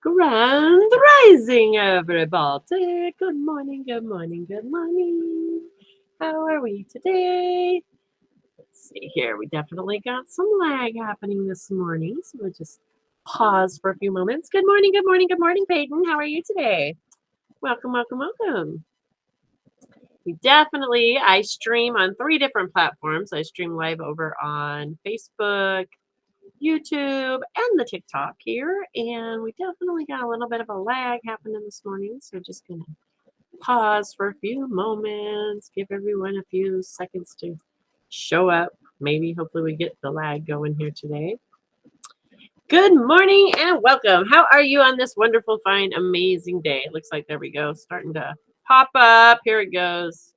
Grand Rising, everybody. Good morning, good morning, good morning. How are we today? Let's see here. We definitely got some lag happening this morning, so we'll just pause for a few moments. Good morning, good morning, good morning, Peyton. How are you today? Welcome, welcome, welcome. I stream on 3 different platforms. I stream live over on Facebook, YouTube, and the TikTok here. And we definitely got a little bit of a lag happening this morning. So just going to pause for a few moments, give everyone a few seconds to show up. Maybe, hopefully, we get the lag going here today. Good morning and welcome. How are you on this wonderful, fine, amazing day? It looks like, there we go, starting to pop up. Here it goes.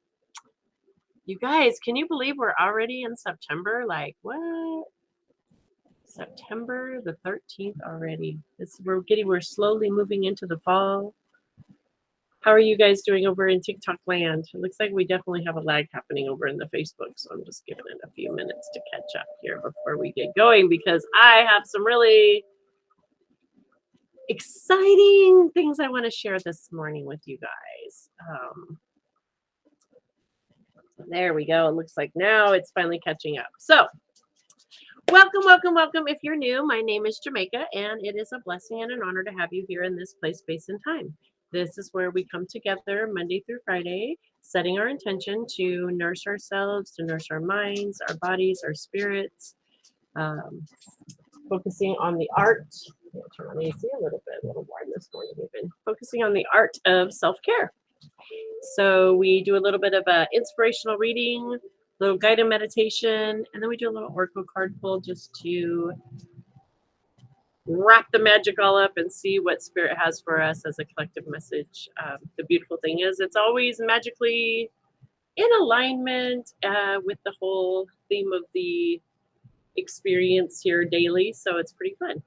You guys, can you believe we're already in September? Like, what? September the 13th already. We're slowly moving into the fall. How are you guys doing over in TikTok land? It looks like we definitely have a lag happening over in the Facebook, so I'm just giving it a few minutes to catch up here before we get going, because I have some really exciting things I want to share this morning with you guys. There we go. It looks like now it's finally catching up. So welcome, welcome, welcome. If you're new, my name is Jamaica, and it is a blessing and an honor to have you here in this place, space, and time. This is where we come together Monday through Friday, setting our intention to nourish ourselves, to nourish our minds, our bodies, our spirits, focusing on the art. I'll turn on the AC a little warm this morning. We've been focusing on the art of self-care. So we do a little bit of an inspirational reading, little guided meditation, and then we do a little oracle card pull just to wrap the magic all up and see what spirit has for us as a collective message. The beautiful thing is it's always magically in alignment with the whole theme of the experience here daily, so it's pretty fun.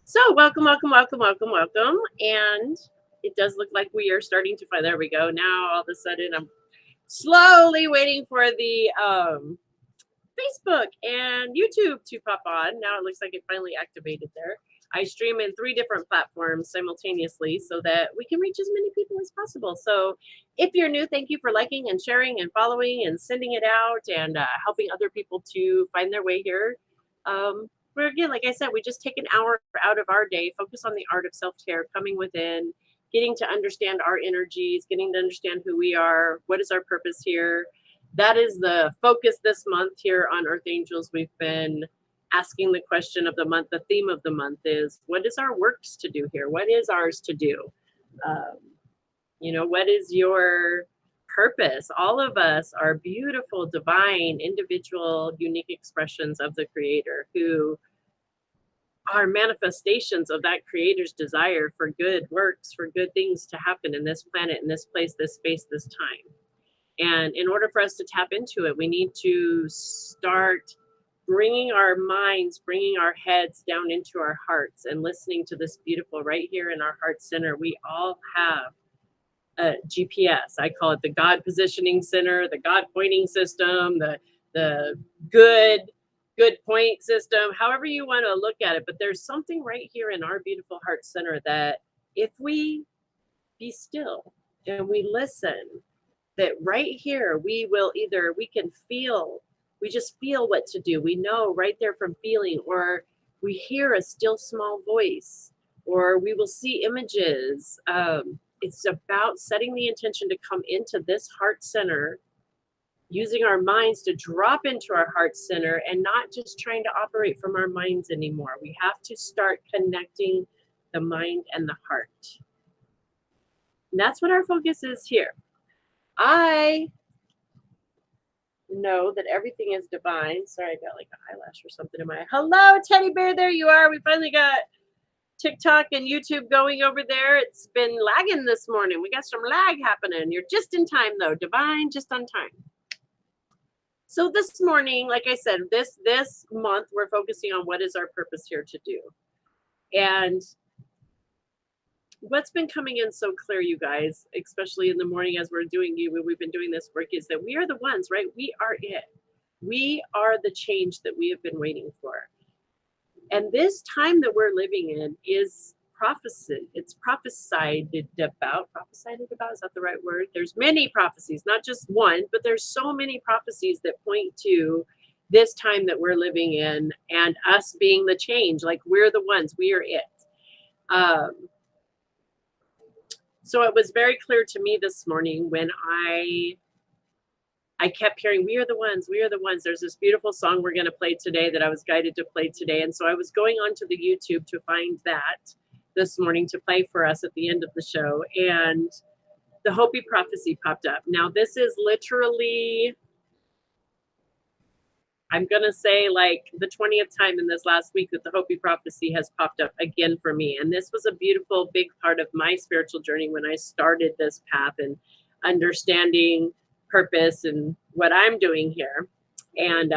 So welcome, welcome, welcome, welcome, welcome. And it does look like we are starting to find, there we go. Now all of a sudden I'm slowly waiting for the Facebook and YouTube to pop on. Now it looks like it finally activated there. I stream in 3 different platforms simultaneously so that we can reach as many people as possible. So if you're new, thank you for liking and sharing and following and sending it out and helping other people to find their way here. Where again, like I said, we just take an hour out of our day, focus on the art of self-care, coming within, getting to understand our energies, getting to understand who we are, what is our purpose here. That is the focus this month here on Earth Angels. We've been asking the question of the month. The theme of the month is, what is our works to do here? What is ours to do? What is your purpose? All of us are beautiful, divine, individual, unique expressions of the Creator who are manifestations of that creator's desire for good works, for good things to happen in this planet, in this place, this space, this time. And in order for us to tap into it, we need to start bringing our minds, bringing our heads down into our hearts and listening to this beautiful right here in our heart center. We all have a GPS. I call it the God positioning center, the God pointing system, the good point system, however you want to look at it. But there's something right here in our beautiful heart center that if we be still and we listen, that right here we can feel, we just feel what to do. We know right there from feeling, or we hear a still small voice, or we will see images. It's about setting the intention to come into this heart center, using our minds to drop into our heart center and not just trying to operate from our minds anymore. We have to start connecting the mind and the heart. And that's what our focus is here. I know that everything is divine. Sorry, I got like an eyelash or something in my eye. Hello, teddy bear. There you are. We finally got TikTok and YouTube going over there. It's been lagging this morning. We got some lag happening. You're just in time though. Divine, just on time. So this morning, like I said, this month, we're focusing on what is our purpose here to do. And what's been coming in so clear, you guys, especially in the morning as we've been doing this work, is that we are the ones, right? We are it. We are the change that we have been waiting for. And this time that we're living in is prophecy. It's prophesied about, is that the right word? There's many prophecies, not just one, but there's so many prophecies that point to this time that we're living in and us being the change. Like we're the ones, we are it. So it was very clear to me this morning when I kept hearing, we are the ones, we are the ones. There's this beautiful song we're going to play today that I was guided to play today. And so I was going onto the YouTube to find that this morning to play for us at the end of the show. And the Hopi prophecy popped up. Now, this is literally, I'm going to say like the 20th time in this last week that the Hopi prophecy has popped up again for me. And this was a beautiful, big part of my spiritual journey when I started this path and understanding purpose and what I'm doing here. And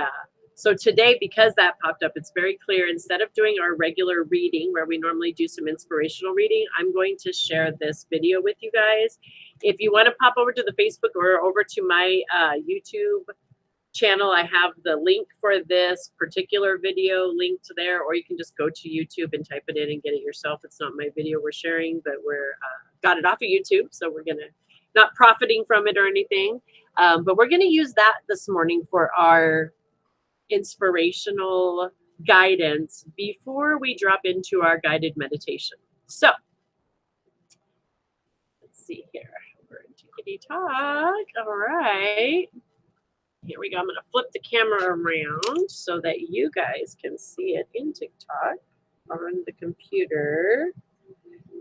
so today, because that popped up, it's very clear. Instead of doing our regular reading where we normally do some inspirational reading, I'm going to share this video with you guys. If you want to pop over to the Facebook or over to my YouTube channel, I have the link for this particular video linked there, or you can just go to YouTube and type it in and get it yourself. It's not my video we're sharing, but we're got it off of YouTube, so we're gonna not profiting from it or anything, but we're gonna use that this morning for our inspirational guidance before we drop into our guided meditation. So let's see here. We're in Tickety Talk. All right. Here we go. I'm going to flip the camera around so that you guys can see it in TikTok on the computer.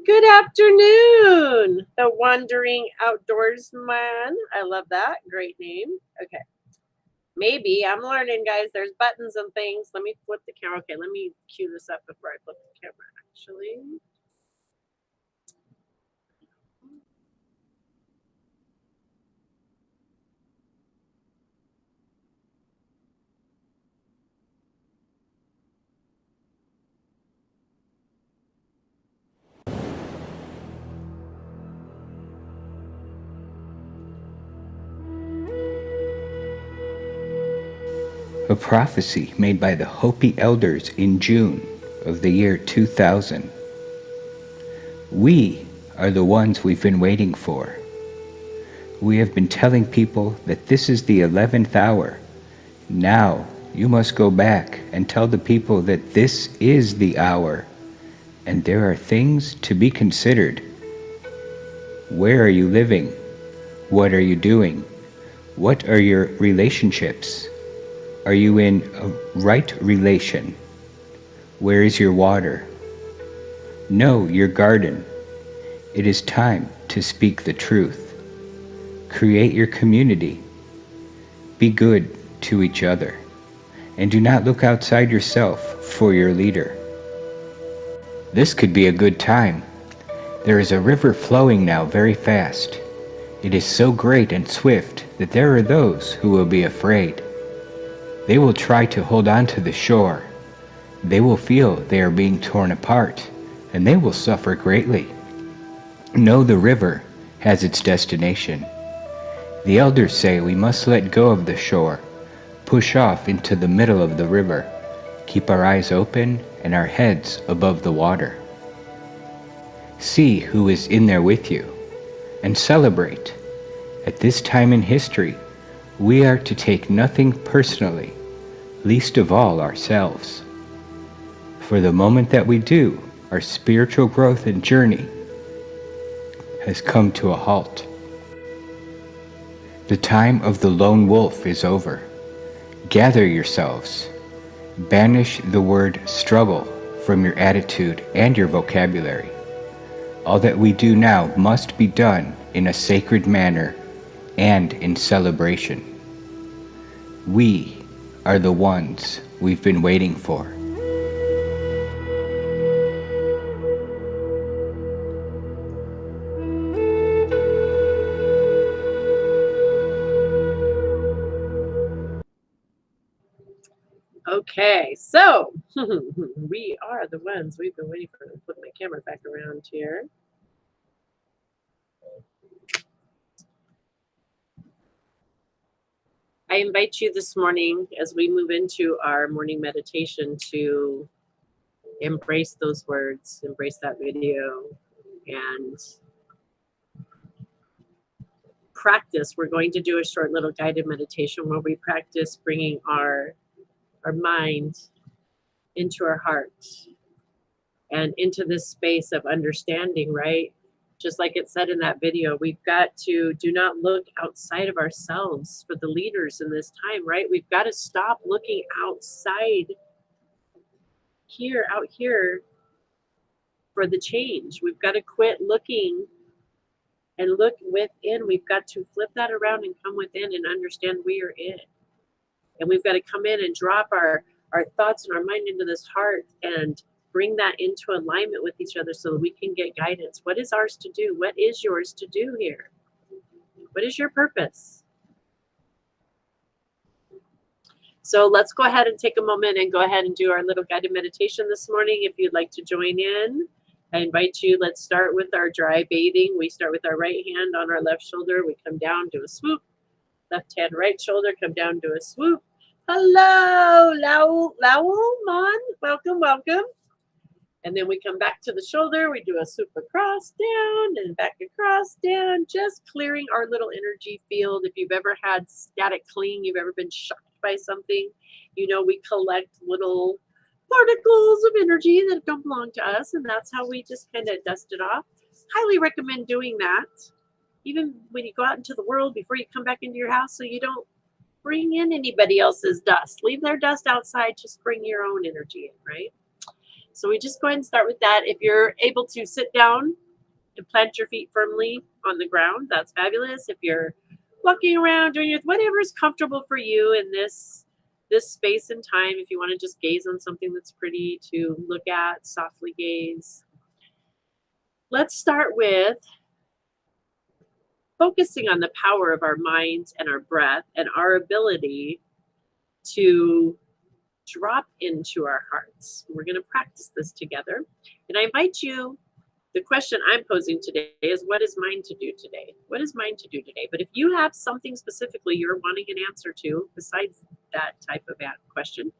Good afternoon, the Wandering Outdoorsman. I love that. Great name. Okay. Maybe I'm learning, guys. There's buttons and things. Let me flip the camera. Okay, let me cue this up before I flip the camera, actually. A prophecy made by the Hopi elders in June of the year 2000. We are the ones we've been waiting for. We have been telling people that this is the 11th hour. Now you must go back and tell the people that this is the hour, and there are things to be considered. Where are you living? What are you doing? What are your relationships? Are you in a right relation? Where is your water? Know your garden. It is time to speak the truth. Create your community. Be good to each other. And do not look outside yourself for your leader. This could be a good time. There is a river flowing now very fast. It is so great and swift that there are those who will be afraid. They will try to hold on to the shore. They will feel they are being torn apart, and they will suffer greatly. Know the river has its destination. The elders say we must let go of the shore, push off into the middle of the river, keep our eyes open and our heads above the water. See who is in there with you, and celebrate. At this time in history, we are to take nothing personally, least of all ourselves. For the moment that we do, our spiritual growth and journey has come to a halt. The time of the lone wolf is over. Gather yourselves. Banish the word struggle from your attitude and your vocabulary. All that we do now must be done in a sacred manner and in celebration. We are the ones we've been waiting for. Okay, so we are the ones we've been waiting for. Put my camera back around here. I invite you this morning as we move into our morning meditation to embrace those words, embrace that video, and practice. We're going to do a short little guided meditation where we practice bringing our mind into our heart and into this space of understanding, right? Just like it said in that video, we've got to do not look outside of ourselves for the leaders in this time, right? We've got to stop looking outside out here for the change. We've got to quit looking and look within. We've got to flip that around and come within and understand we are it. And we've got to come in and drop our thoughts and our mind into this heart and bring that into alignment with each other so that we can get guidance. What is ours to do? What is yours to do here? What is your purpose? So let's go ahead and take a moment and go ahead and do our little guided meditation this morning. If you'd like to join in, I invite you. Let's start with our dry bathing. We start with our right hand on our left shoulder. We come down, do a swoop. Left hand, right shoulder, come down, do a swoop. Hello, Lowell, Mon. Welcome, welcome. And then we come back to the shoulder. We do a swoop across, down, and back across, down. Just clearing our little energy field. If you've ever had static cling, you've ever been shocked by something, you know we collect little particles of energy that don't belong to us, and that's how we just kind of dust it off. Highly recommend doing that, even when you go out into the world before you come back into your house, so you don't bring in anybody else's dust. Leave their dust outside, just bring your own energy in, right? So we just go ahead and start with that. If you're able to sit down and plant your feet firmly on the ground, that's fabulous. If you're walking around, doing your whatever is comfortable for you in this space and time, if you want to just gaze on something that's pretty to look at, softly gaze. Let's start with focusing on the power of our minds and our breath and our ability to drop into our hearts. We're going to practice this together. And I invite you, the question I'm posing today is, what is mine to do today? What is mine to do today? But if you have something specifically you're wanting an answer to, besides that type of question,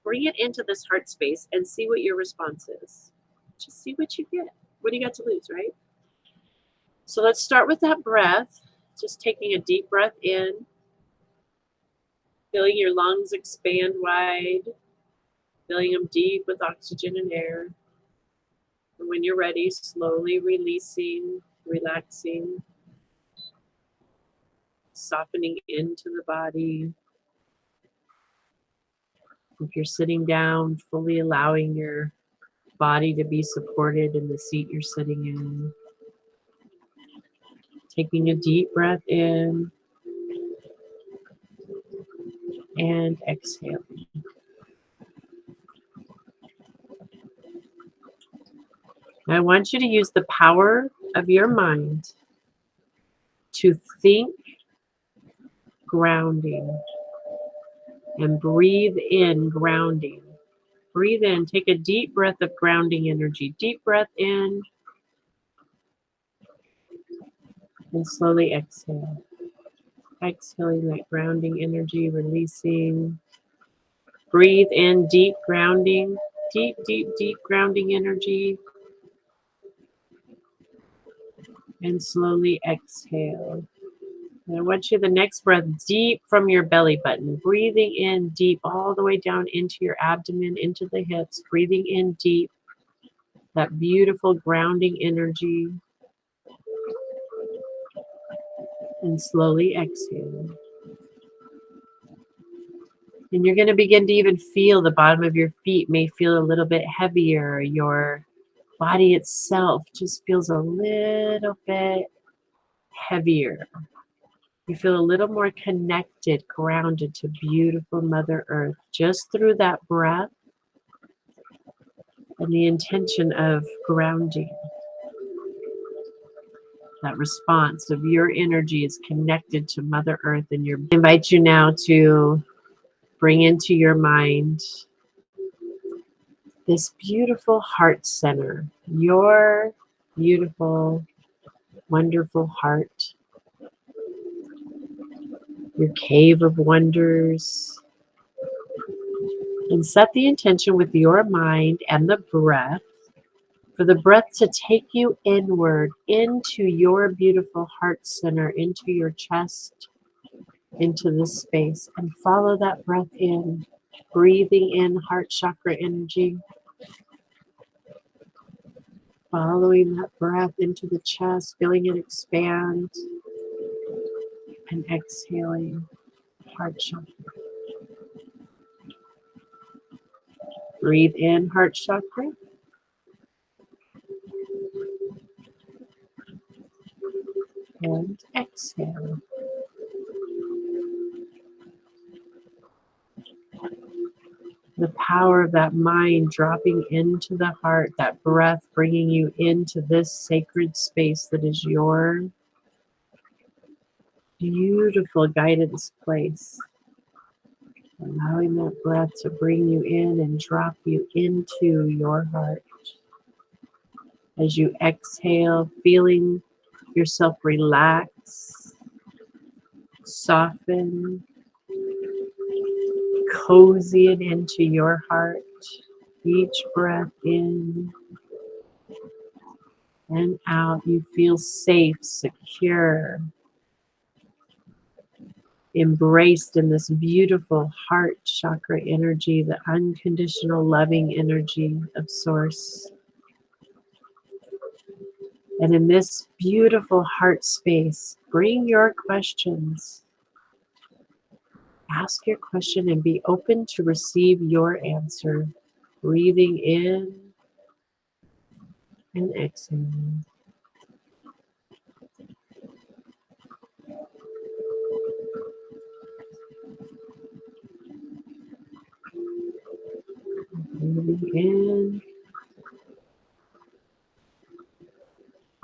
bring it into this heart space and see what your response is. Just see what you get. What do you got to lose, right? So let's start with that breath. Just taking a deep breath in, feeling your lungs expand wide, filling them deep with oxygen and air. And when you're ready, slowly releasing, relaxing, softening into the body. If you're sitting down, fully allowing your body to be supported in the seat you're sitting in. Taking a deep breath in and exhaling. I want you to use the power of your mind to think grounding and breathe in grounding. Breathe in, take a deep breath of grounding energy. Deep breath in and slowly exhale. Exhaling that grounding energy, releasing. Breathe in deep grounding, deep, deep, deep grounding energy, and slowly exhale. And I want you the next breath deep from your belly button, breathing in deep all the way down into your abdomen, into the hips, breathing in deep, that beautiful grounding energy, and slowly exhale. And you're going to begin to even feel the bottom of your feet may feel a little bit heavier. Your body itself just feels a little bit heavier. You feel a little more connected, grounded to beautiful Mother Earth just through that breath and the intention of grounding. That response of your energy is connected to Mother Earth, and I invite you now to bring into your mind this beautiful heart center, your beautiful, wonderful heart, your cave of wonders, and set the intention with your mind and the breath for the breath to take you inward into your beautiful heart center, into your chest, into this space, and follow that breath in, breathing in heart chakra energy, following that breath into the chest, feeling it expand, and exhaling heart chakra. Breathe in heart chakra, and exhale. The power of that mind dropping into the heart, that breath bringing you into this sacred space that is your beautiful guidance place. Allowing that breath to bring you in and drop you into your heart. As you exhale, feeling yourself relax, soften, cozy it into your heart. Each breath in and out, you feel safe, secure, embraced in this beautiful heart chakra energy, the unconditional loving energy of Source. And in this beautiful heart space, bring your questions. Ask your question and be open to receive your answer. Breathing in and exhaling. Breathing in,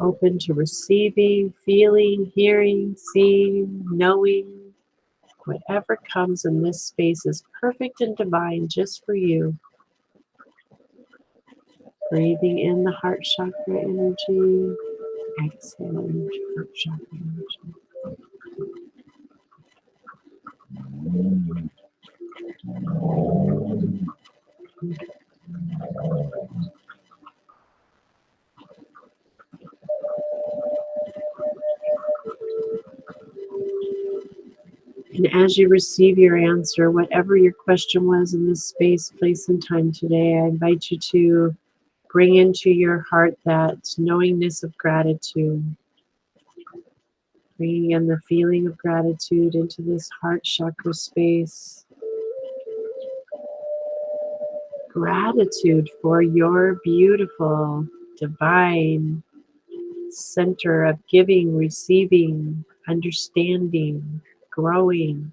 open to receiving, feeling, hearing, seeing, knowing. Whatever comes in this space is perfect and divine just for you. Breathing in the heart chakra energy, exhaling heart chakra energy. And as you receive your answer, whatever your question was in this space, place, and time today, I invite you to bring into your heart that knowingness of gratitude, bringing in the feeling of gratitude into this heart chakra space. Gratitude for your beautiful, divine center of giving, receiving, understanding, growing.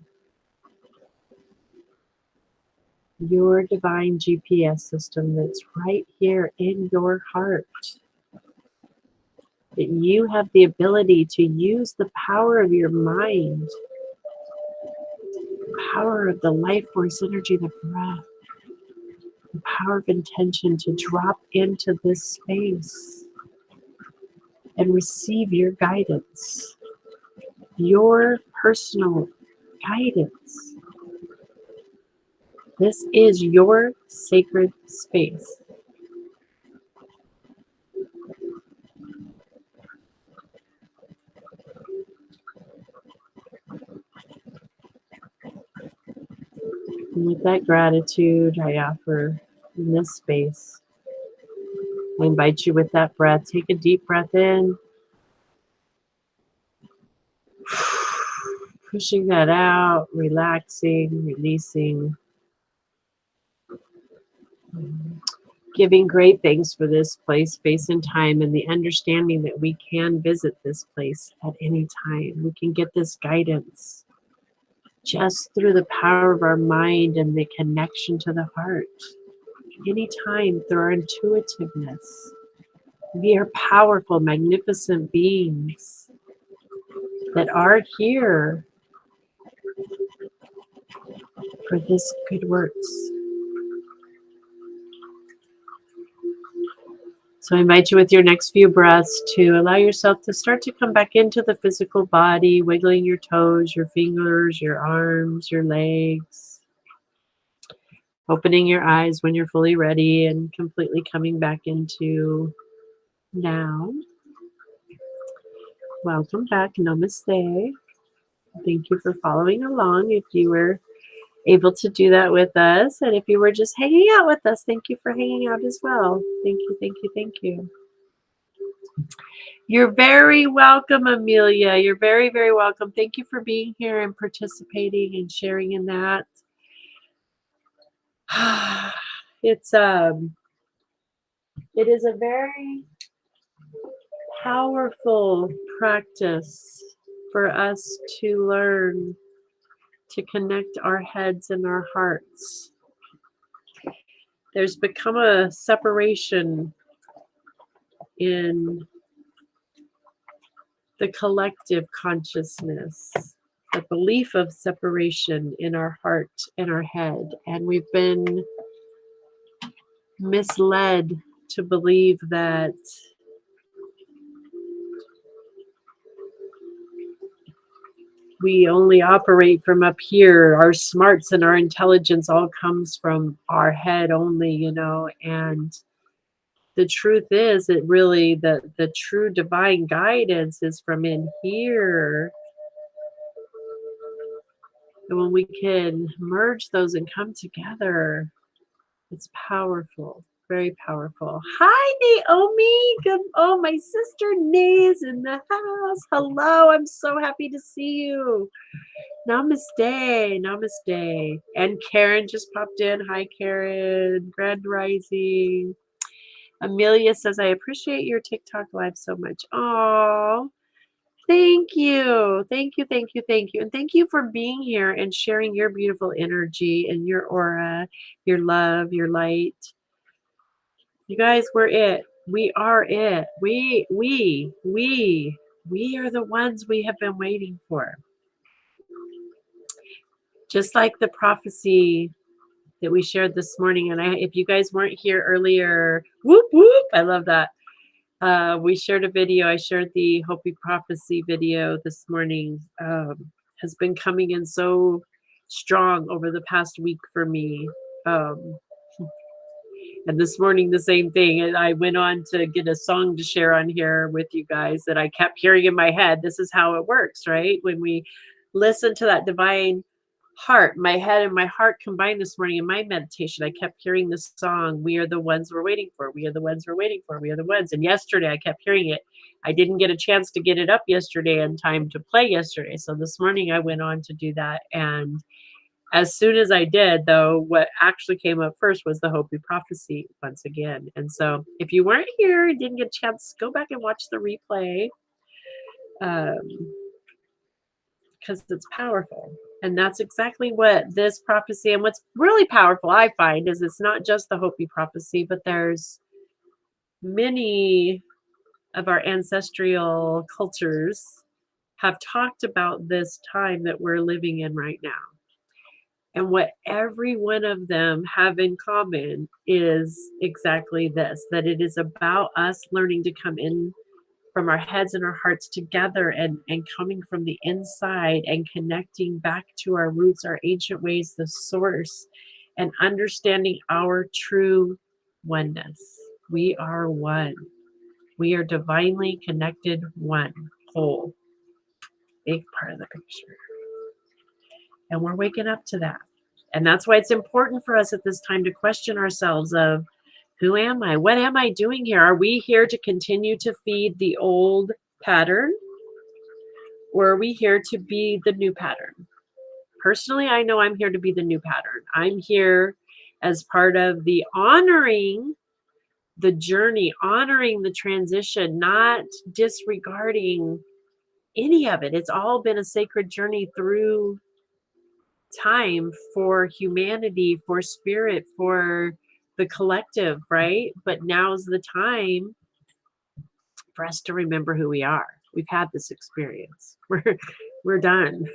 Your divine GPS system that's right here in your heart. that you have the ability to use the power of your mind, the power of the life force energy, the breath, the power of intention to drop into this space and receive your guidance, your personal guidance. This is your sacred space. And with that gratitude I offer in this space, I invite you with that breath. Take a deep breath in, pushing that out, relaxing, releasing, giving great thanks for this place, space, and time, and the understanding that we can visit this place at any time. We can get this guidance just through the power of our mind and the connection to the heart. Anytime through our intuitiveness. We are powerful, magnificent beings that are here for this good works. So I invite you with your next few breaths to allow yourself to start to come back into the physical body, wiggling your toes, your fingers, your arms, your legs, opening your eyes when you're fully ready and completely coming back into now. Welcome back. Namaste. Thank you for following along if you were able to do that with us. And if you were just hanging out with us, thank you for hanging out as well. Thank you, thank you, thank you. You're very welcome, Amelia. You're very, very welcome. Thank you for being here and participating and sharing in that. It is a very powerful practice for us to learn to connect our heads and our hearts. There's become a separation in the collective consciousness, the belief of separation in our heart and our head. And we've been misled to believe that we only operate from up here. Our smarts and our intelligence all comes from our head only, you know, and the truth is that really the true divine guidance is from in here. And when we can merge those and come together, it's powerful, very powerful. Hi, Naomi. Good. Oh, my sister Nay's in the house. Hello. I'm so happy to see you. Namaste. Namaste. And Karen just popped in. Hi, Karen. Grand Rising. Amelia says, I appreciate your TikTok live so much. Oh, thank you. Thank you. Thank you. Thank you. And thank you for being here and sharing your beautiful energy and your aura, your love, your light. You guys, we're it. We are it. We are the ones we have been waiting for. Just like the prophecy that we shared this morning. And if you guys weren't here earlier, whoop, whoop, I love that. We shared a video. I shared the Hopi Prophecy video this morning. Has been coming in so strong over the past week for me. And this morning, the same thing. And I went on to get a song to share on here with you guys that I kept hearing in my head. This is how it works, right? When we listen to that divine heart, my head and my heart combined this morning in my meditation, I kept hearing this song, We Are the Ones We're Waiting For. We are the ones we're waiting for. We are the ones. And yesterday I kept hearing it. I didn't get a chance to get it up yesterday in time to play yesterday. So this morning I went on to do that. And as soon as I did, though, what actually came up first was the Hopi Prophecy once again. And so if you weren't here and didn't get a chance, go back and watch the replay. Because it's powerful. And that's exactly what this prophecy, and what's really powerful, I find, is it's not just the Hopi prophecy, but there's many of our ancestral cultures have talked about this time that we're living in right now. And what every one of them have in common is exactly this, that it is about us learning to come in from our heads and our hearts together, and coming from the inside and connecting back to our roots, our ancient ways, the source, and understanding our true oneness. We are one. We are divinely connected, one, whole, big part of the picture. And we're waking up to that. And that's why it's important for us at this time to question ourselves of, who am I? What am I doing here? Are we here to continue to feed the old pattern? Or are we here to be the new pattern? Personally, I know I'm here to be the new pattern. I'm here as part of the honoring the journey, honoring the transition, not disregarding any of it. It's all been a sacred journey through time for humanity, for spirit, for the collective, right? But now's the time for us to remember who we are. We've had this experience. We're done.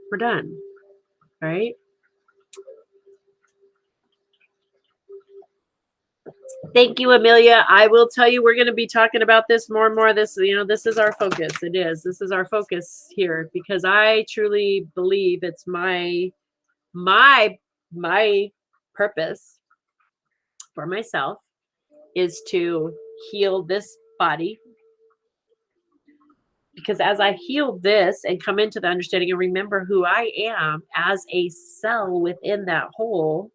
We're done, right? Thank you, Amelia. I will tell you, we're going to be talking about this more and more. This, this is our focus. It is. This is our focus here, because I truly believe it's my purpose for myself is to heal this body. Because as I heal this and come into the understanding and remember who I am as a cell within that whole,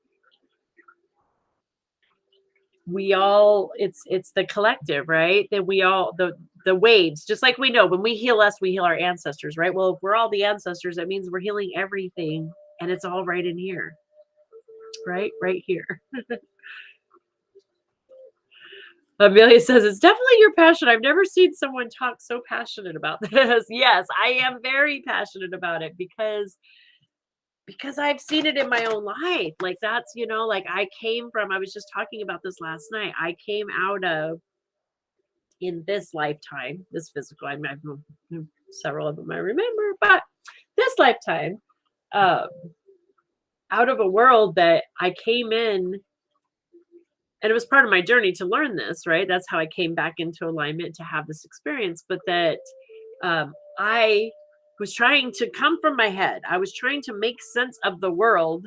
we all, it's the collective, right? That we all, the waves, just like we know when we heal us, we heal our ancestors, right? Well, if we're all the ancestors, that means we're healing everything, and it's all right in here, right here. Amelia says, it's definitely your passion. I've never seen someone talk so passionate about this. Yes, I am very passionate about it because I've seen it in my own life. Like that's, like I was just talking about this last night. I came out of, in this lifetime, this physical, I've several of them I remember, but this lifetime, out of a world that I came in, and it was part of my journey to learn this, right? That's how I came back into alignment to have this experience. But that I was trying to come from my head. I was trying to make sense of the world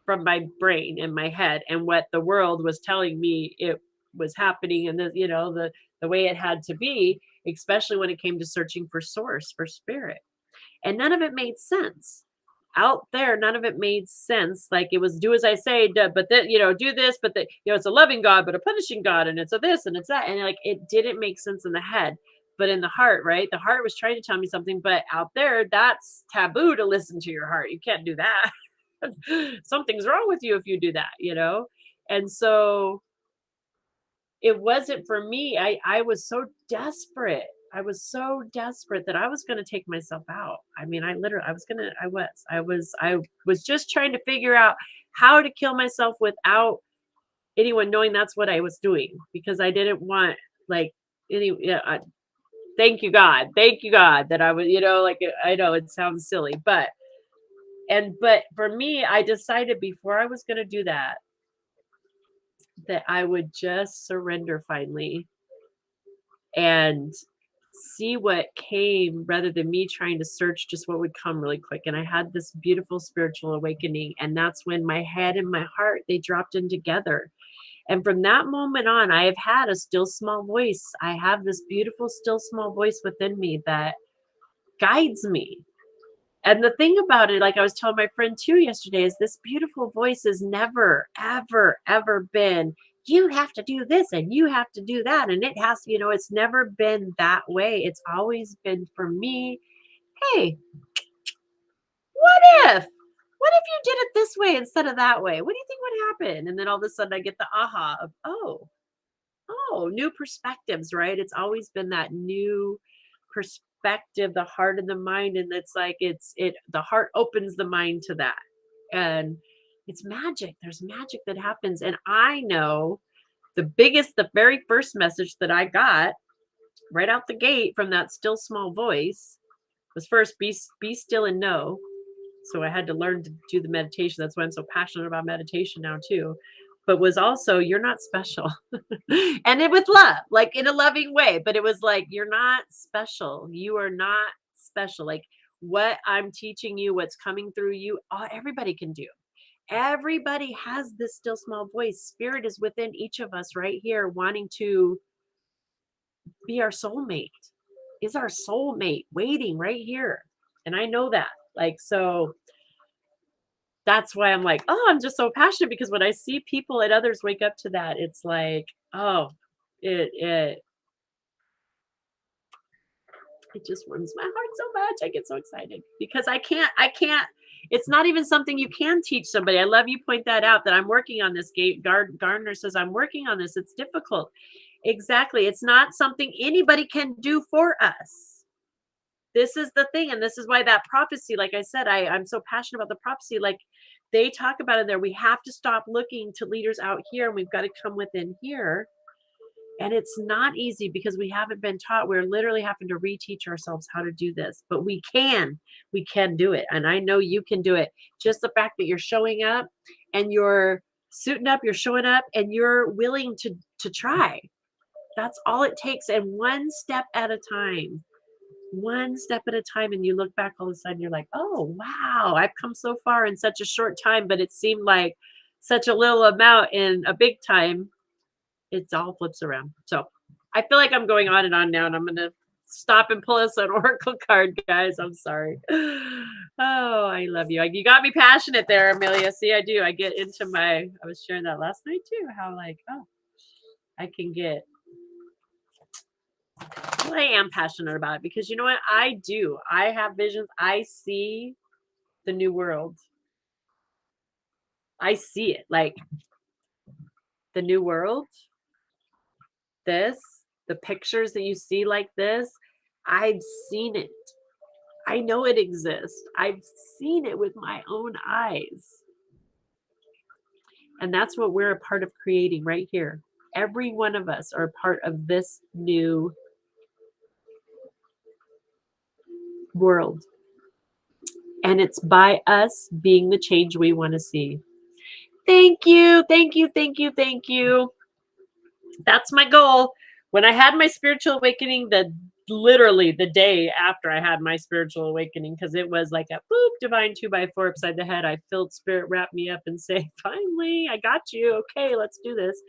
from my brain and my head, and what the world was telling me it was happening, and the way it had to be, especially when it came to searching for source, for spirit. And none of it made sense out there. None of it made sense. Like it was do as I say, but then, do this, but it's a loving God, but a punishing God. And it's a this and it's that. And like, it didn't make sense in the head, but in the heart, right? The heart was trying to tell me something, but out there, that's taboo to listen to your heart. You can't do that. Something's wrong with you if you do that, And so it wasn't for me. I was so desperate. I was so desperate that I was going to take myself out. I mean, I was just trying to figure out how to kill myself without anyone knowing that's what I was doing, because I didn't want like thank you God that I was, like, I know it sounds silly, but for me, I decided before I was going to do that I would just surrender finally and see what came, rather than me trying to search just what would come really quick. And I had this beautiful spiritual awakening, and that's when my head and my heart, they dropped in together. And from that moment on, I have had a still small voice. I have this beautiful still small voice within me that guides me. And the thing about it, like I was telling my friend too yesterday, is this beautiful voice has never, ever, ever been, you have to do this and you have to do that. And it has to, it's never been that way. It's always been for me, hey, what if? What if you did it this way instead of that way? What do you think would happen? And then all of a sudden I get the aha of, new perspectives, right? It's always been that new perspective, the heart and the mind. And it's like, the heart opens the mind to that. And it's magic. There's magic that happens. And I know the very first message that I got right out the gate from that still small voice was first be still and know. So I had to learn to do the meditation. That's why I'm so passionate about meditation now too. But was also you're not special. And it with love, like in a loving way, but it was like you're not special. You are not special. Like what I'm teaching you, what's coming through you, everybody can do. Everybody has this still small voice. Spirit is within each of us right here wanting to be our soulmate, is our soulmate waiting right here. And I know that. Like, so that's why I'm like, oh, I'm just so passionate because when I see people and others wake up to that, it's like, oh, it it just warms my heart so much. I get so excited because I can't, it's not even something you can teach somebody. I love you point that out that I'm working on this. Gardner says, I'm working on this. It's difficult. Exactly. It's not something anybody can do for us. This is the thing. And this is why that prophecy, like I said, I'm so passionate about the prophecy. Like they talk about it there. We have to stop looking to leaders out here and we've got to come within here. And it's not easy because we haven't been taught. We're literally having to reteach ourselves how to do this, but we can do it. And I know you can do it. Just the fact that you're showing up and you're suiting up, you're showing up and you're willing to try. That's all it takes. And one step at a time, and you look back all of a sudden, you're like, oh, wow, I've come so far in such a short time, but it seemed like such a little amount in a big time. It's all flips around. So I feel like I'm going on and on now, and I'm going to stop and pull us an oracle card, guys. I'm sorry. Oh, I love you. You got me passionate there, Amelia. See, I do. I get into I was sharing that last night too, how like, oh, I can get, well, I am passionate about it because you know what? I do. I have visions. I see the new world. I see it like the new world, the pictures that you see like this. I've seen it. I know it exists. I've seen it with my own eyes. And that's what we're a part of creating right here. Every one of us are a part of this new world. And it's by us being the change we want to see. Thank you. Thank you. Thank you. Thank you. That's my goal. When I had my spiritual awakening, literally the day after I had my spiritual awakening, because it was like a boop, divine 2x4 upside the head. I felt spirit wrap me up and say, finally, I got you. Okay, let's do this.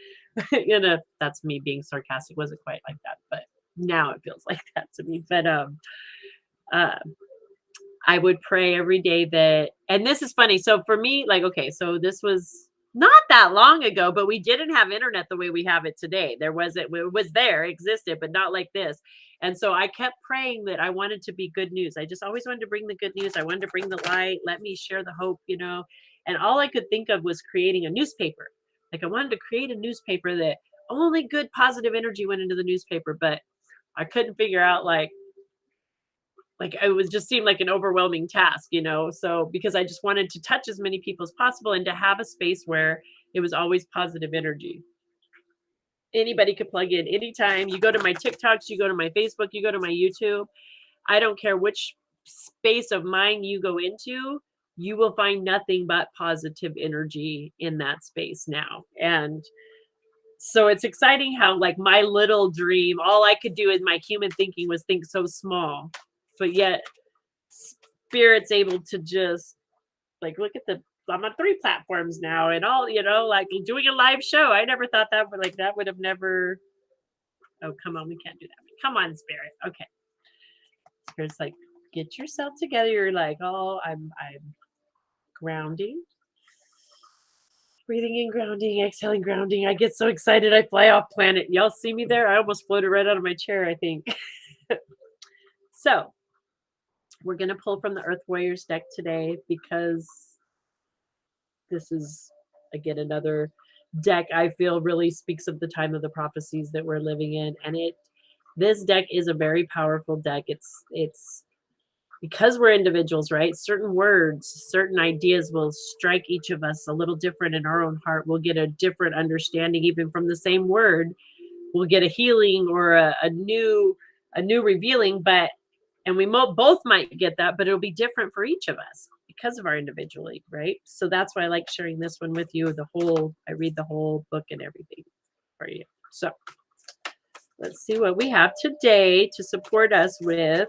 That's me being sarcastic. Wasn't quite like that, but now it feels like that to me. But I would pray every day that, and this is funny. So for me, like, okay, so this was not that long ago, but we didn't have internet the way we have it today. It was there, existed, but not like this. And so I kept praying that I wanted to be good news. I just always wanted to bring the good news. I wanted to bring the light. Let me share the hope, And all I could think of was creating a newspaper. Like I wanted to create a newspaper that only good positive energy went into the newspaper, but I couldn't figure out like it was just seemed like an overwhelming task, so because I just wanted to touch as many people as possible and to have a space where it was always positive energy. Anybody could plug in anytime. You go to my TikToks, you go to my Facebook, you go to my YouTube. I don't care which space of mine you go into, you will find nothing but positive energy in that space now. And so it's exciting how like my little dream, all I could do in my human thinking was think so small, but yet spirit's able to just like look at I'm on 3 platforms now and all, like doing a live show. I never thought that would have never. Oh, come on, we can't do that. Come on, spirit. Okay. Spirit's like, get yourself together. You're like, oh, I'm grounding. Breathing in, grounding, exhaling, grounding. I get so excited. I fly off planet. Y'all see me there? I almost floated right out of my chair, I think. So we're going to pull from the Earth Warriors deck today because this is, again, another deck I feel really speaks of the time of the prophecies that we're living in. And this deck is a very powerful deck. It's because we're individuals, right? Certain words, certain ideas will strike each of us a little different in our own heart. We'll get a different understanding, even from the same word. We'll get a healing or a new a new revealing, and we both might get that, but it'll be different for each of us because of our individuality, right? So that's why I like sharing this one with you. I read the whole book and everything for you. So let's see what we have today to support us with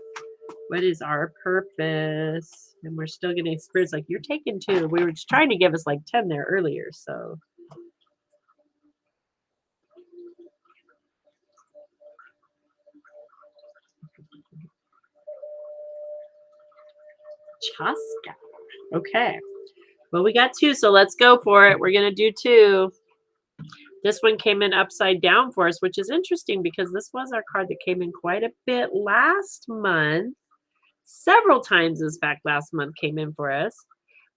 what is our purpose. And we're still getting spirits like you're taking 2. We were just trying to give us like 10 there earlier. So Chaska. Okay. Well, we got 2, so let's go for it. We're going to do 2. This one came in upside down for us, which is interesting because this was our card that came in quite a bit last month. Several times, in fact, last month came in for us.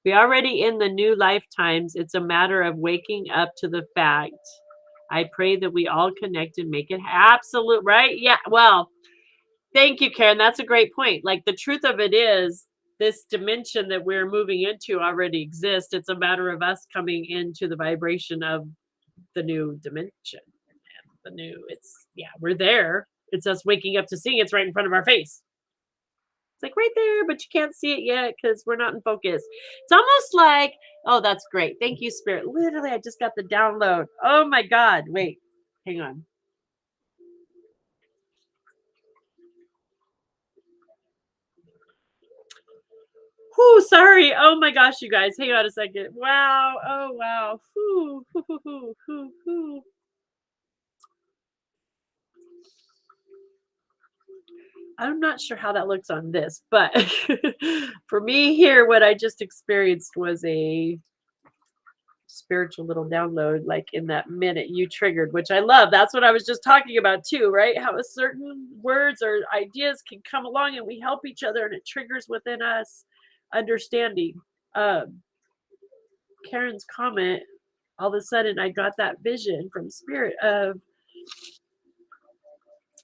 We already in the new lifetimes. It's a matter of waking up to the fact. I pray that we all connect and make it absolute, right? Yeah. Well, thank you, Karen. That's a great point. Like the truth of it is, this dimension that we're moving into already exists. It's a matter of us coming into the vibration of the new dimension. We're there. It's us waking up to seeing it's right in front of our face. It's like right there, but you can't see it yet because we're not in focus. It's almost like, oh, that's great. Thank you, Spirit. Literally, I just got the download. Oh my God. Wait, hang on. Whew, sorry. Oh my gosh, you guys. Hang on a second. Wow. Oh wow. Whew, whew, whew, whew, whew, whew. I'm not sure how that looks on this, but for me here, what I just experienced was a spiritual little download, like in that minute you triggered, which I love. That's what I was just talking about too, right? How a certain words or ideas can come along and we help each other and it triggers within us understanding. Karen's comment, all of a sudden I got that vision from Spirit of,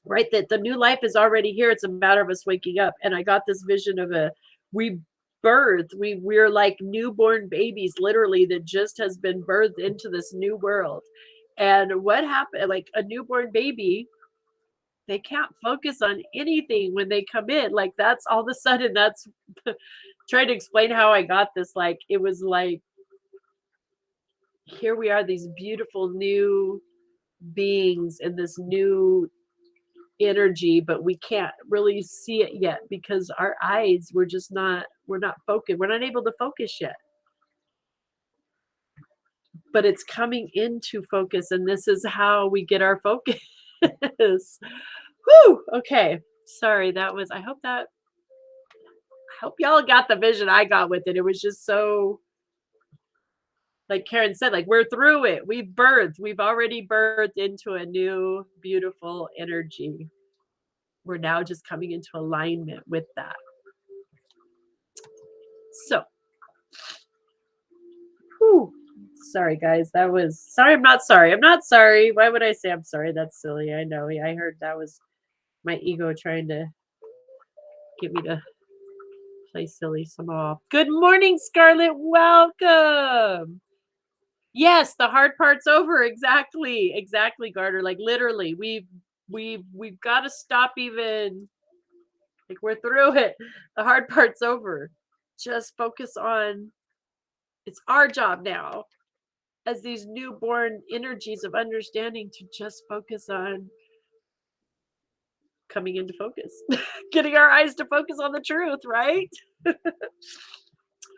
right, that the new life is already here. It's a matter of us waking up. And I got this vision of we're like newborn babies, literally, that just has been birthed into this new world. And what happened, like a newborn baby, they can't focus on anything when they come in. Like that's all of a sudden, that's trying to explain how I got this. Like it was like, here we are, these beautiful new beings in this new energy, but we can't really see it yet because our eyes, we're not focused. We're not able to focus yet. But it's coming into focus, and this is how we get our focus. Whew, okay. Sorry, I hope y'all got the vision I got with it. It was just so, like Karen said, like we're through it. We've already birthed into a new, beautiful energy. We're now just coming into alignment with that. So, whew, sorry guys, I'm not sorry. Why would I say I'm sorry? That's silly. I know. I heard that was my ego trying to get me to play silly somehow. Good morning, Scarlett. Welcome. Yes, the hard part's over. Exactly, Garter. Like literally, we've got to stop even. Like we're through it. The hard part's over. Just focus on. It's our job now, as these newborn energies of understanding, to just focus on coming into focus, getting our eyes to focus on the truth, right?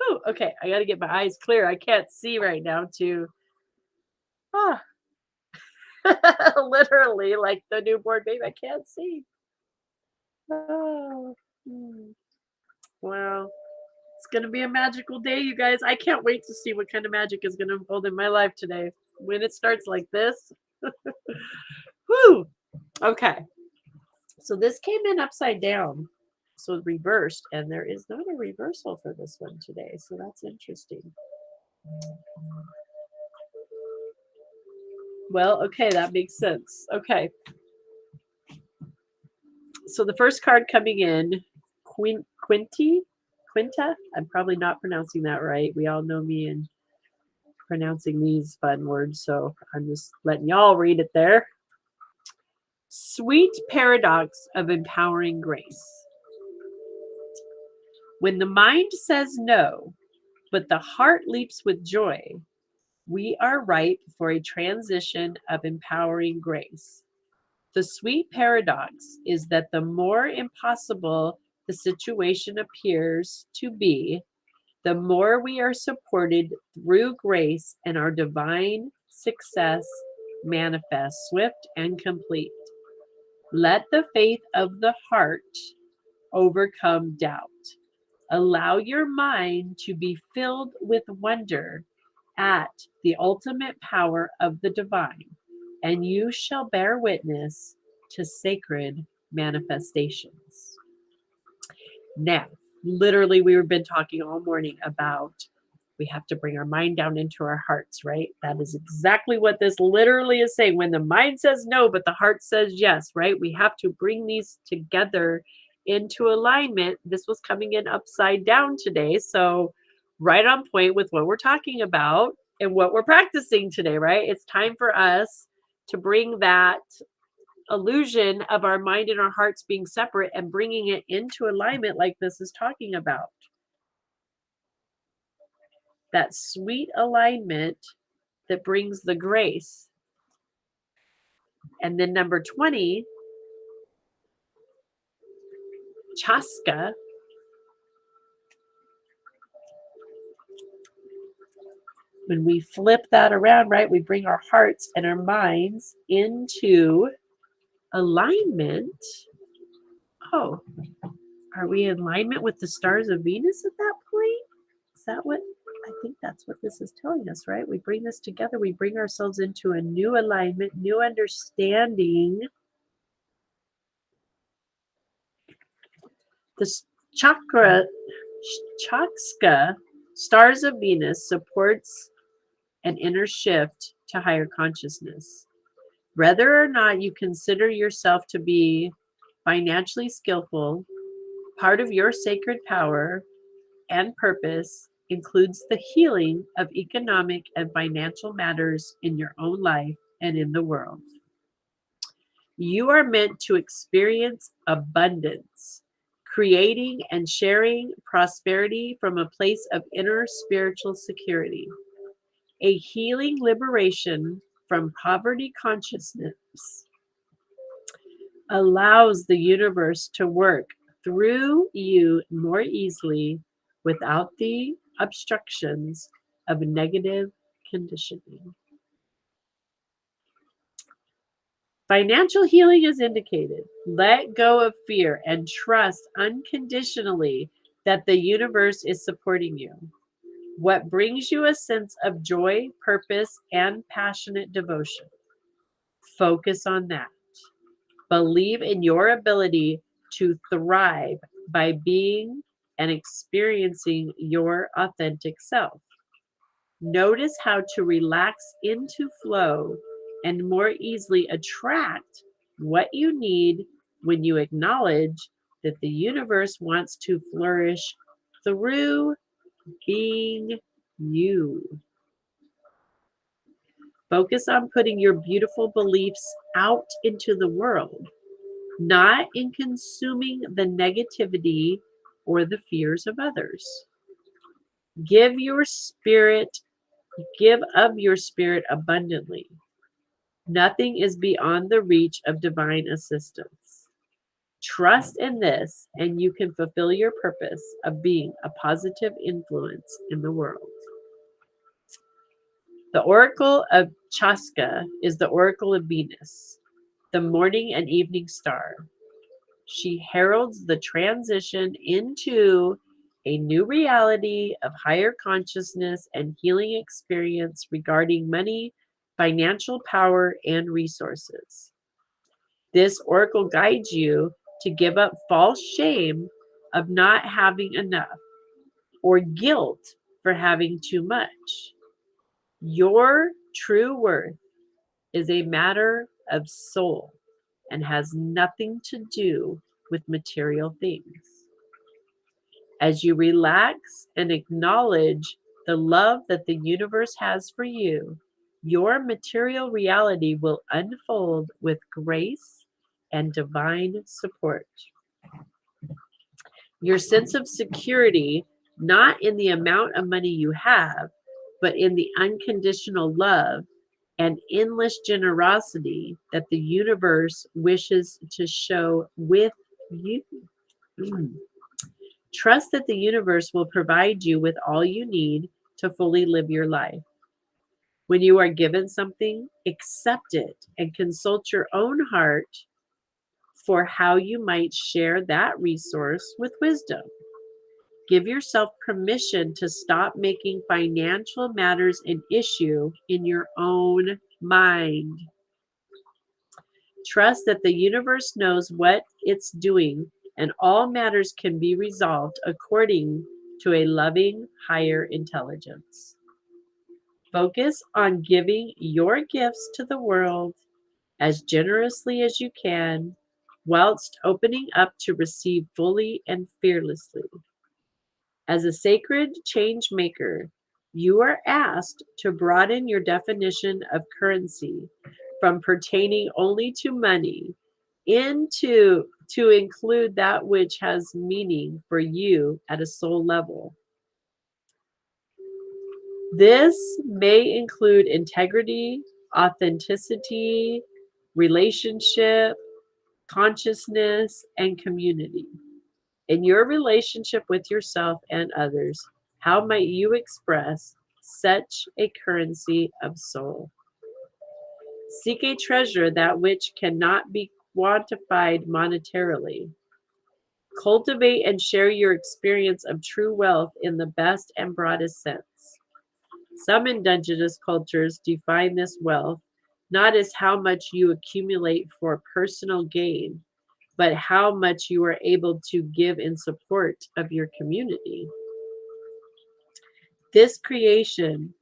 Oh, okay. I got to get my eyes clear. I can't see right now too. Ah. Literally, like the newborn baby, I can't see. Oh. Wow. It's going to be a magical day, you guys. I can't wait to see what kind of magic is going to unfold in my life today. When it starts like this. Whew. Okay. So this came in upside down. So reversed. And there is not a reversal for this one today. So that's interesting. Well, okay. That makes sense. Okay. So the first card coming in, Quinta. I'm probably not pronouncing that right. We all know me and pronouncing these fun words, so I'm just letting y'all read it there. Sweet paradox of empowering grace. When the mind says no, but the heart leaps with joy, we are ripe for a transition of empowering grace. The sweet paradox is that the more impossible the situation appears to be, the more we are supported through grace and our divine success manifests swift and complete. Let the faith of the heart overcome doubt. Allow your mind to be filled with wonder at the ultimate power of the divine, and you shall bear witness to sacred manifestations. Now, literally, we've been talking all morning about we have to bring our mind down into our hearts, right? That is exactly what this literally is saying. When the mind says no, but the heart says yes, right? We have to bring these together into alignment. This was coming in upside down today. So, right on point with what we're talking about and what we're practicing today, right? It's time for us to bring that illusion of our mind and our hearts being separate and bringing it into alignment, like this is talking about. That sweet alignment that brings the grace. And then number 20, Chaska. When we flip that around, right, we bring our hearts and our minds into alignment. Oh, are we in alignment with the stars of Venus at that point? Is that what? I think that's what this is telling us, right? We bring this together. We bring ourselves into a new alignment, new understanding. The chakra, Chakska, stars of Venus, supports an inner shift to higher consciousness. Whether or not you consider yourself to be financially skillful, part of your sacred power and purpose includes the healing of economic and financial matters in your own life and in the world. You are meant to experience abundance, creating and sharing prosperity from a place of inner spiritual security. A healing liberation from poverty consciousness allows the universe to work through you more easily without the obstructions of negative conditioning. Financial healing is indicated. Let go of fear and trust unconditionally that the universe is supporting you. What brings you a sense of joy, purpose, and passionate devotion? Focus on that. Believe in your ability to thrive by being and experiencing your authentic self. Notice how to relax into flow and more easily attract what you need when you acknowledge that the universe wants to flourish through being you. Focus on putting your beautiful beliefs out into the world, not in consuming the negativity or the fears of others. Give of your spirit abundantly. Nothing is beyond the reach of divine assistance. Trust in this, and you can fulfill your purpose of being a positive influence in the world. The Oracle of Chaska is the Oracle of Venus, the morning and evening star. She heralds the transition into a new reality of higher consciousness and healing experience regarding money, financial power, and resources. This oracle guides you to give up false shame of not having enough or guilt for having too much. Your true worth is a matter of soul and has nothing to do with material things. As you relax and acknowledge the love that the universe has for you, your material reality will unfold with grace and divine support. Your sense of security, not in the amount of money you have, but in the unconditional love and endless generosity that the universe wishes to show with you. Mm. Trust that the universe will provide you with all you need to fully live your life. When you are given something, accept it and consult your own heart for how you might share that resource with wisdom. Give yourself permission to stop making financial matters an issue in your own mind. Trust that the universe knows what it's doing and all matters can be resolved according to a loving higher intelligence. Focus on giving your gifts to the world as generously as you can, whilst opening up to receive fully and fearlessly. As a sacred change maker, you are asked to broaden your definition of currency from pertaining only to money into to include that which has meaning for you at a soul level. This may include integrity, authenticity, relationship, consciousness, and community. In your relationship with yourself and others, how might you express such a currency of soul? Seek a treasure that which cannot be quantified monetarily. Cultivate and share your experience of true wealth in the best and broadest sense. Some indigenous cultures define this wealth not as how much you accumulate for personal gain, but how much you are able to give in support of your community. This creation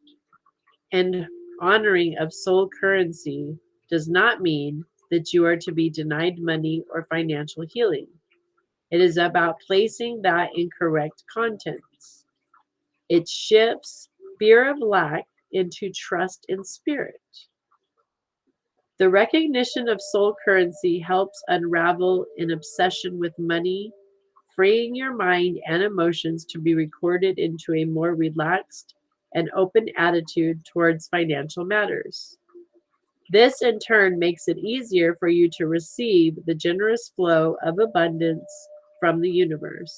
and honoring of soul currency does not mean that you are to be denied money or financial healing. It is about placing that in correct contents. It shifts fear of lack into trust in spirit. The recognition of soul currency helps unravel an obsession with money, freeing your mind and emotions to be recorded into a more relaxed and open attitude towards financial matters. This, in turn, makes it easier for you to receive the generous flow of abundance from the universe.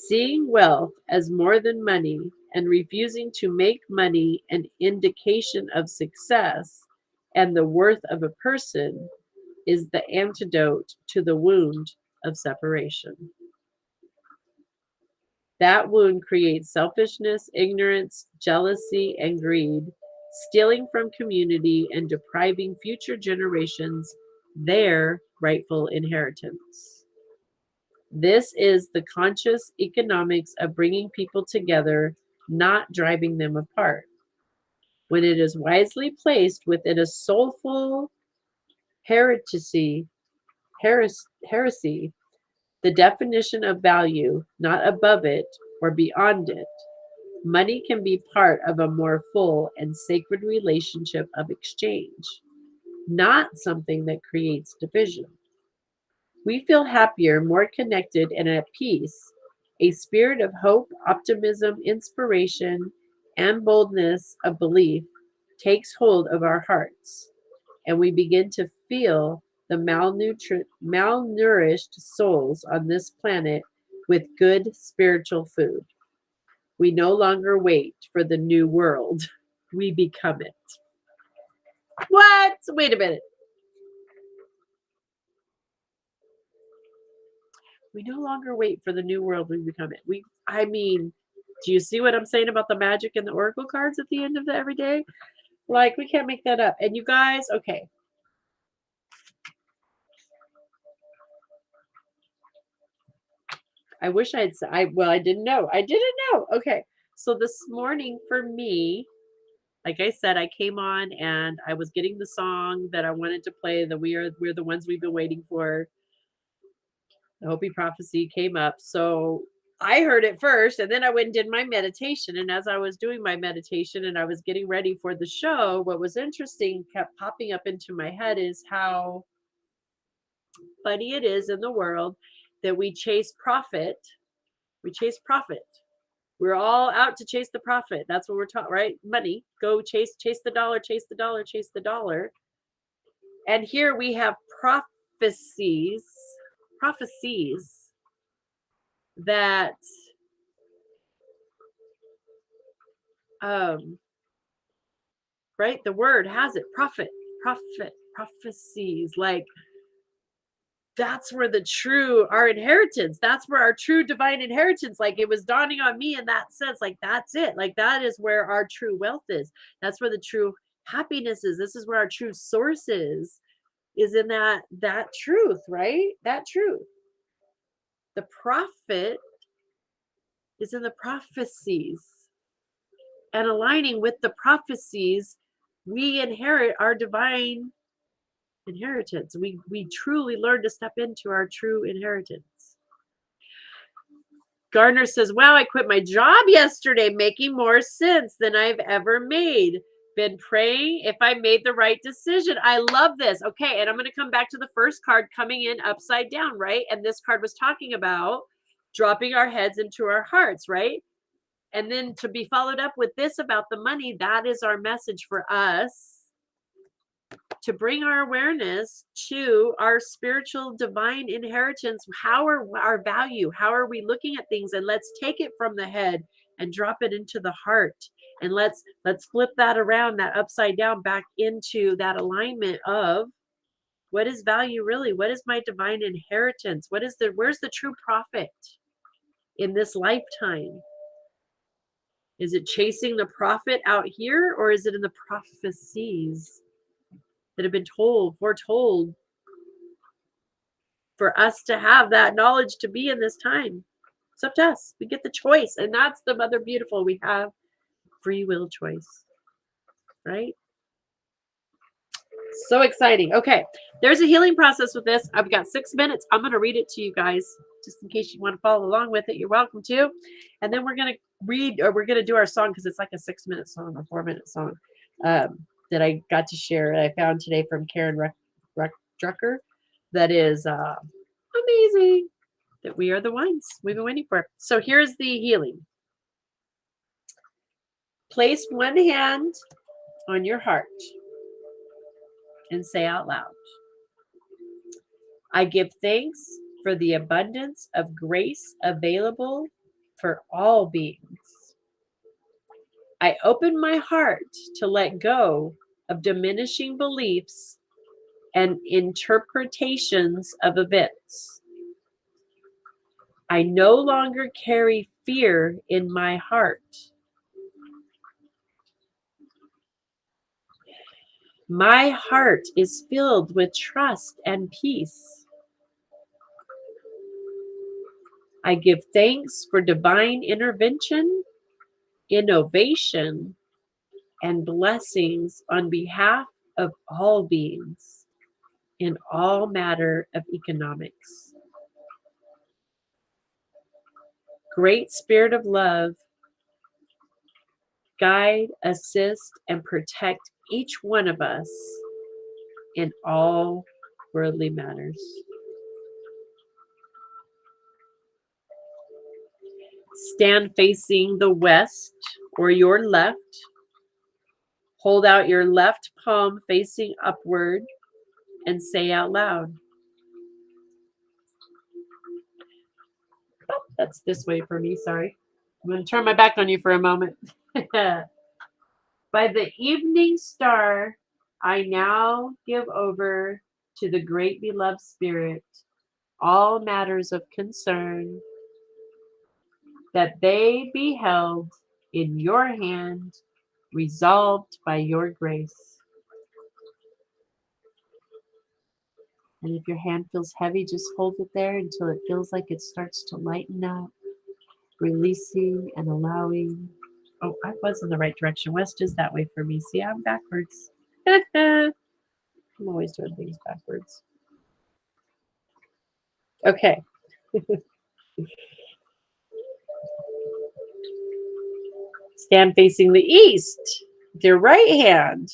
Seeing wealth as more than money and refusing to make money an indication of success and the worth of a person is the antidote to the wound of separation. That wound creates selfishness, ignorance, jealousy, and greed, stealing from community and depriving future generations their rightful inheritance. This is the conscious economics of bringing people together, not driving them apart. When it is wisely placed within a soulful heresy, heresy, the definition of value, not above it or beyond it, money can be part of a more full and sacred relationship of exchange, not something that creates division. We feel happier, more connected, and at peace. A spirit of hope, optimism, inspiration, and boldness of belief takes hold of our hearts, and we begin to feel the malnourished souls on this planet with good spiritual food. We no longer wait for the new world, we become it. What? Wait a minute. We no longer wait for the new world, we become it. I mean, do you see what I'm saying about the magic and the oracle cards at the end of the every day? Like, we can't make that up. And you guys, okay. I wish I had said, I didn't know. I didn't know. Okay. So this morning for me, like I said, I came on and I was getting the song that I wanted to play, the We're the Ones We've Been Waiting for. The Hopi Prophecy came up. So I heard it first, and then I went and did my meditation. And as I was doing my meditation and I was getting ready for the show, what was interesting kept popping up into my head is how funny it is in the world that we chase profit. We chase profit. We're all out to chase the profit. That's what we're taught, right? Money. Go chase the dollar, chase the dollar, chase the dollar. And here we have prophecies that right, the word has it, prophecies, like that's where the true our inheritance, that's where our true divine inheritance, like it was dawning on me in that sense, like that's it, like that is where our true wealth is. That's where the true happiness is. This is where our true source is in that truth, right? That truth. The prophet is in the prophecies, and aligning with the prophecies, we inherit our divine inheritance. We truly learn to step into our true inheritance. Gardner says, wow, I quit my job yesterday, making more sense than I've ever made. Been praying if I made the right decision. I love this. Okay, and I'm going to come back to the first card coming in upside down, right? And this card was talking about dropping our heads into our hearts, right? And then to be followed up with this about the money, that is our message for us to bring our awareness to our spiritual divine inheritance. How are our value? How are we looking at things? And let's take it from the head and drop it into the heart. And let's flip that around, that upside down, back into that alignment of what is value really? What is my divine inheritance? Where's the true profit in this lifetime? Is it chasing the profit out here, or is it in the prophecies that have been foretold for us to have that knowledge to be in this time? It's up to us. We get the choice. And that's the other beautiful. We have free will choice, right? So exciting. Okay. There's a healing process with this. I've got 6 minutes. I'm going to read it to you guys just in case you want to follow along with it. You're welcome to. And then we're going to we're going to do our song because it's like a 6-minute song, a 4-minute song that I got to share. I found today from Karen Drucker. That is amazing. That we are the ones we've been waiting for. So here's the healing. Place one hand on your heart and say out loud, I give thanks for the abundance of grace available for all beings. I open my heart to let go of diminishing beliefs and interpretations of events. I no longer carry fear in my heart. My heart is filled with trust and peace. I give thanks for divine intervention, innovation, and blessings on behalf of all beings in all matter of economics. Great Spirit of love, guide, assist, and protect each one of us in all worldly matters. Stand facing the west or your left. Hold out your left palm facing upward and say out loud. Oh, that's this way for me, sorry. I'm going to turn my back on you for a moment. By the evening star, I now give over to the great beloved Spirit all matters of concern, that they be held in your hand, resolved by your grace. And if your hand feels heavy, just hold it there until it feels like it starts to lighten up, releasing and allowing. Oh, I was in the right direction. West is that way for me. See, I'm backwards. I'm always doing things backwards. Okay. Stand facing the east with your right hand.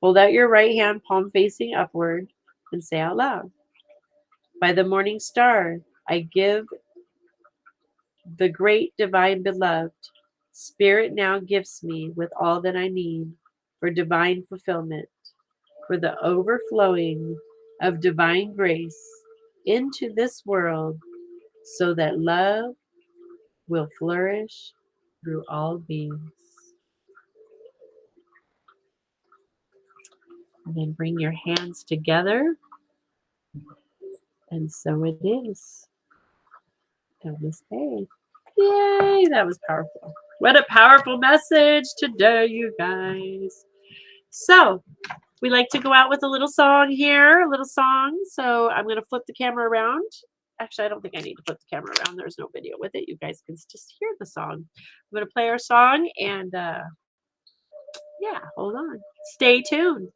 Hold out your right hand, palm facing upward, and say out loud, by the morning star, I give the great divine beloved. Spirit now gifts me with all that I need for divine fulfillment, for the overflowing of divine grace into this world so that love will flourish through all beings. And then bring your hands together, and so it is. Namaste. Yay, that was powerful. What a powerful message today, you guys. So, we like to go out with a little song here, a little song. So, I'm going to flip the camera around. Actually, I don't think I need to flip the camera around. There's no video with it. You guys can just hear the song. I'm going to play our song, and yeah, hold on. Stay tuned.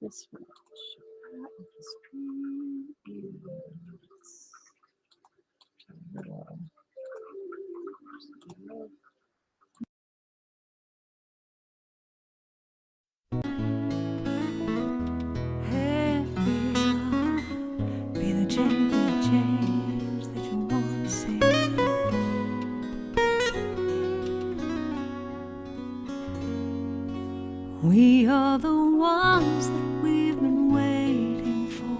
This one. Be the change that you want to see. We are the ones that we've been waiting for.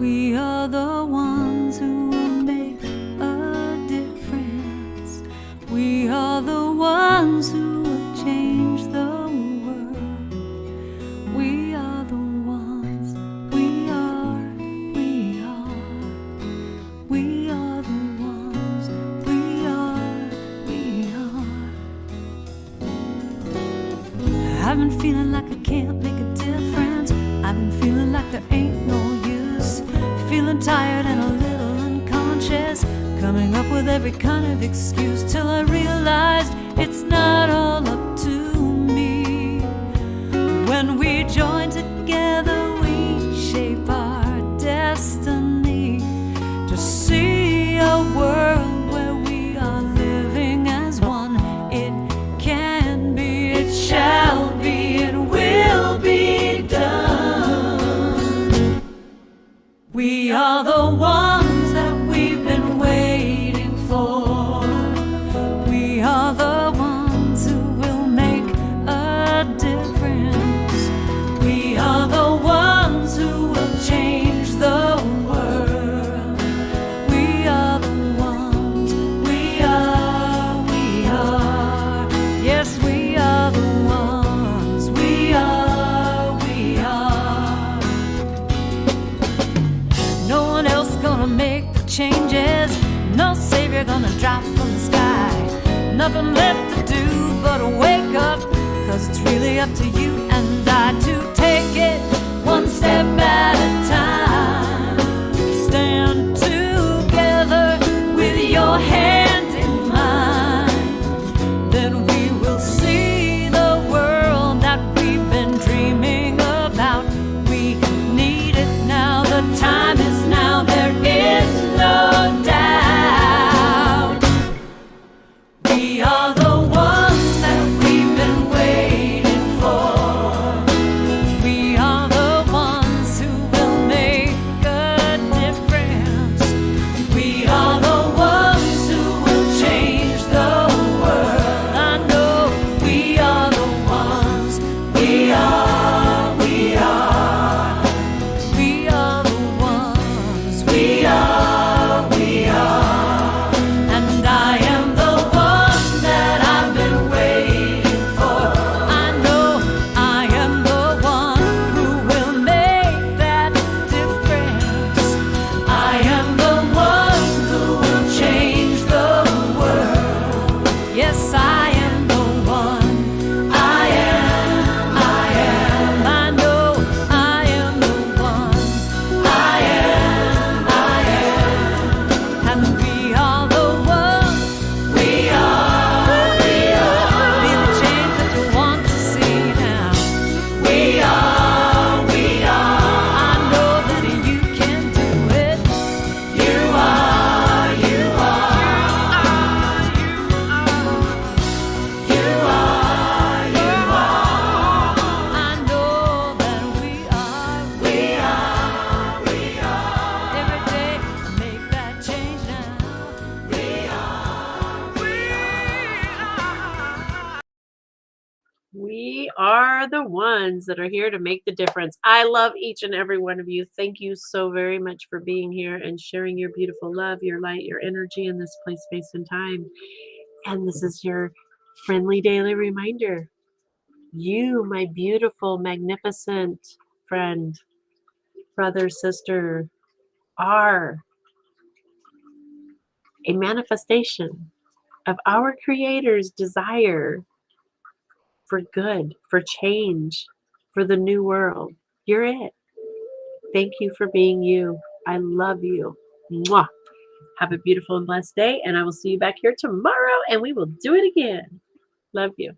We are the ones who will make a difference. We are the ones who will change the world. We are the ones. We are the ones. We are. I've been feeling like I can't make a difference. I've been feeling like there ain't no use. Feeling tired and a little unconscious. Coming up with every kind of excuse till I realized it's not all up to me. When we join together, we shape our destiny to see a world where we are living as one. It can be, it shall be, it will be done. We are the ones that we've been waiting for. We are the ones who will make a difference. We are the ones who will change the world. We are the ones. We are. Yes, we are the ones. We are. No one else gonna make the changes. No savior gonna drop from the sky. Nothing left to do but wake up, 'cause it's really up to you and I to take it one step at a time. Stand together with your hand in mine. Then we will see the world that we've been dreaming about. We need it now, the time is now, there is no doubt. We are the ones that we've been waiting for. are the ones that are here to make the difference. I love each and every one of you. Thank you so very much for being here and sharing your beautiful love, your light, your energy in this place, space, and time. And this is your friendly daily reminder. You, my beautiful, magnificent friend, brother, sister, are a manifestation of our Creator's desire for good, for change, for the new world. You're it. Thank you for being you. I love you. Mwah. Have a beautiful and blessed day, and I will see you back here tomorrow, and we will do it again. Love you.